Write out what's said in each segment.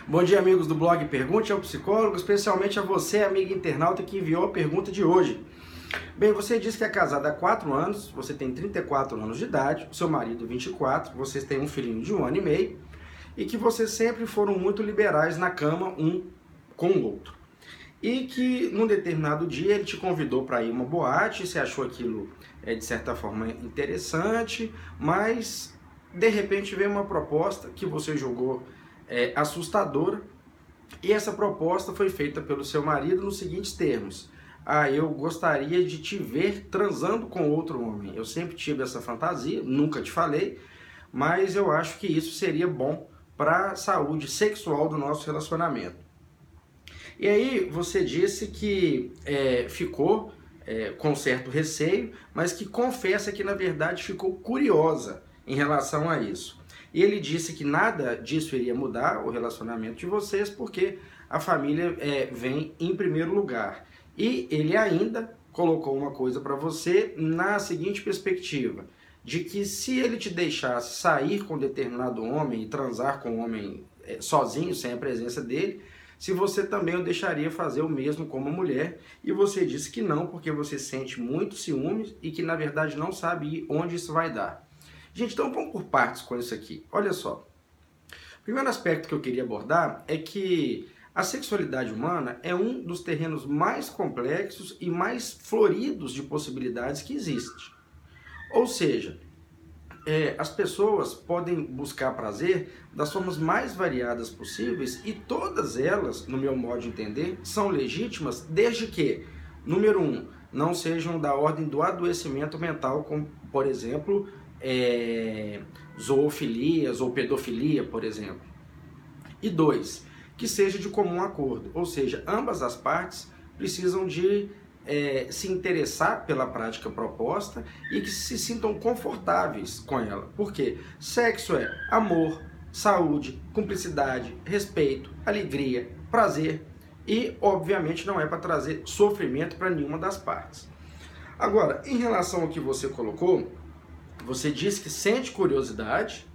Bom dia, amigos do blog Pergunte ao Psicólogo, especialmente a você, amiga internauta, que enviou a pergunta de hoje. Bem, você disse que é casada há 4 anos, você tem 34 anos de idade, seu marido 24, vocês têm um filhinho de 1 ano e meio, e que vocês sempre foram muito liberais na cama um com o outro. E que num determinado dia ele te convidou para ir a uma boate, você achou aquilo de certa forma interessante, mas de repente veio uma proposta que você julgou assustadora, e essa proposta foi feita pelo seu marido nos seguintes termos: eu gostaria de te ver transando com outro homem. Eu sempre tive essa fantasia, nunca te falei, mas eu acho que isso seria bom para a saúde sexual do nosso relacionamento. E aí você disse que ficou com certo receio, mas que confessa que na verdade ficou curiosa em relação a isso. E ele disse que nada disso iria mudar o relacionamento de vocês, porque a família vem em primeiro lugar. E ele ainda colocou uma coisa para você na seguinte perspectiva: de que se ele te deixasse sair com determinado homem e transar com um homem sozinho, sem a presença dele, se você também o deixaria fazer o mesmo com uma mulher. E você disse que não, porque você sente muito ciúmes e que na verdade não sabe onde isso vai dar. Gente, então vamos por partes com isso aqui. Olha só, o primeiro aspecto que eu queria abordar é que a sexualidade humana é um dos terrenos mais complexos e mais floridos de possibilidades que existe. Ou seja, as pessoas podem buscar prazer das formas mais variadas possíveis, e todas elas, no meu modo de entender, são legítimas, desde que, número 1, não sejam da ordem do adoecimento mental, como, por exemplo, zoofilias ou pedofilia, por exemplo. E 2, que seja de comum acordo, ou seja, ambas as partes precisam de se interessar pela prática proposta e que se sintam confortáveis com ela. Porque sexo é amor, saúde, cumplicidade, respeito, alegria, prazer, e obviamente não é para trazer sofrimento para nenhuma das partes. Agora, em relação ao que você colocou, você disse que sente curiosidade,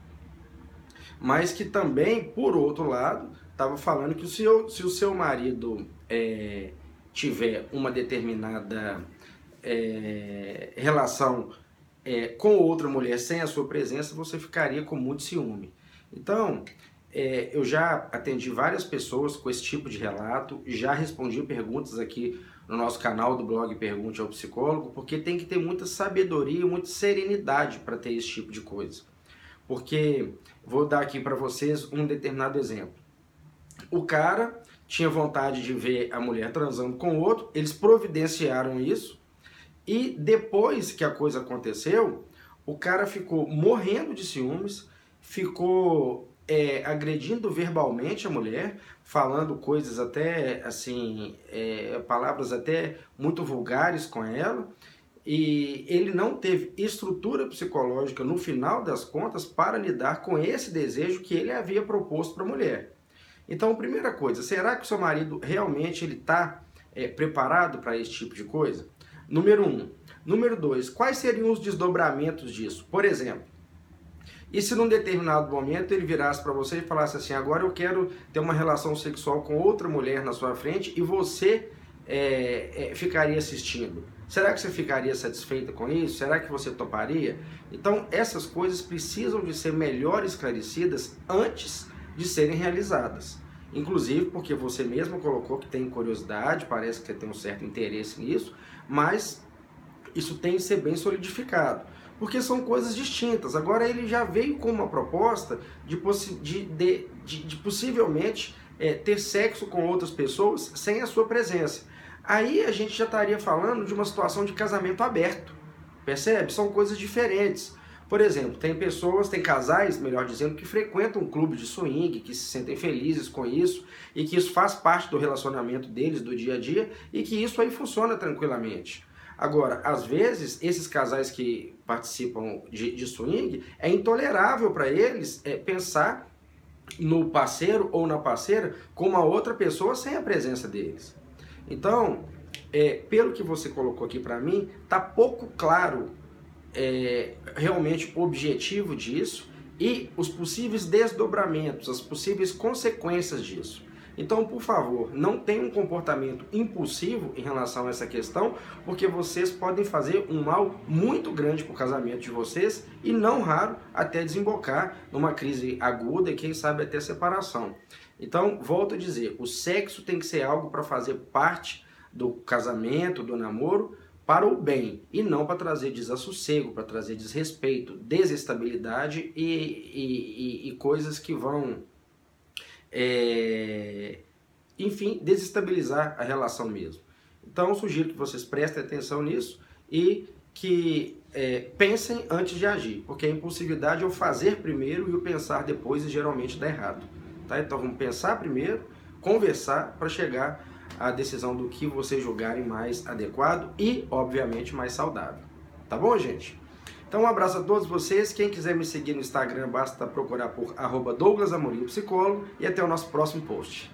mas que também, por outro lado, estava falando que se o seu marido tiver uma determinada relação com outra mulher sem a sua presença, você ficaria com muito ciúme. Então, eu já atendi várias pessoas com esse tipo de relato, já respondi perguntas aqui no nosso canal do blog Pergunte ao Psicólogo, porque tem que ter muita sabedoria e muita serenidade para ter esse tipo de coisa. Porque, vou dar aqui para vocês um determinado exemplo. O cara tinha vontade de ver a mulher transando com o outro, eles providenciaram isso, e depois que a coisa aconteceu, o cara ficou morrendo de ciúmes, ficou agredindo verbalmente a mulher, falando coisas até assim, palavras até muito vulgares com ela, e ele não teve estrutura psicológica no final das contas para lidar com esse desejo que ele havia proposto para a mulher. Então, primeira coisa, será que o seu marido realmente está preparado para esse tipo de coisa? Número 1. Número 2, quais seriam os desdobramentos disso? Por exemplo, e se num determinado momento ele virasse para você e falasse assim: agora eu quero ter uma relação sexual com outra mulher na sua frente, e você ficaria assistindo? Será que você ficaria satisfeita com isso? Será que você toparia? Então, essas coisas precisam de ser melhor esclarecidas antes de serem realizadas. Inclusive porque você mesmo colocou que tem curiosidade, parece que você tem um certo interesse nisso, mas isso tem que ser bem solidificado, porque são coisas distintas. Agora ele já veio com uma proposta de possivelmente ter sexo com outras pessoas sem a sua presença. Aí a gente já estaria falando de uma situação de casamento aberto, percebe? São coisas diferentes. Por exemplo, tem casais, melhor dizendo, que frequentam um clube de swing, que se sentem felizes com isso, e que isso faz parte do relacionamento deles, do dia a dia, e que isso aí funciona tranquilamente. Agora, às vezes, esses casais que participam de swing, é intolerável para eles pensar no parceiro ou na parceira com uma outra pessoa sem a presença deles. Então, pelo que você colocou aqui para mim, está pouco claro realmente o objetivo disso, e os possíveis desdobramentos, as possíveis consequências disso. Então, por favor, não tenham um comportamento impulsivo em relação a essa questão, porque vocês podem fazer um mal muito grande para o casamento de vocês e, não raro, até desembocar numa crise aguda e, quem sabe, até separação. Então, volto a dizer, o sexo tem que ser algo para fazer parte do casamento, do namoro, para o bem, e não para trazer desassossego, para trazer desrespeito, desestabilidade e coisas que vão... enfim, desestabilizar a relação mesmo. Então, eu sugiro que vocês prestem atenção nisso e que pensem antes de agir, porque a impulsividade é o fazer primeiro e o pensar depois, e geralmente dá errado. Tá? Então, vamos pensar primeiro, conversar para chegar à decisão do que vocês julgarem mais adequado e, obviamente, mais saudável. Tá bom, gente? Então, um abraço a todos vocês. Quem quiser me seguir no Instagram, basta procurar por @DouglasAmorim, psicólogo, e até o nosso próximo post.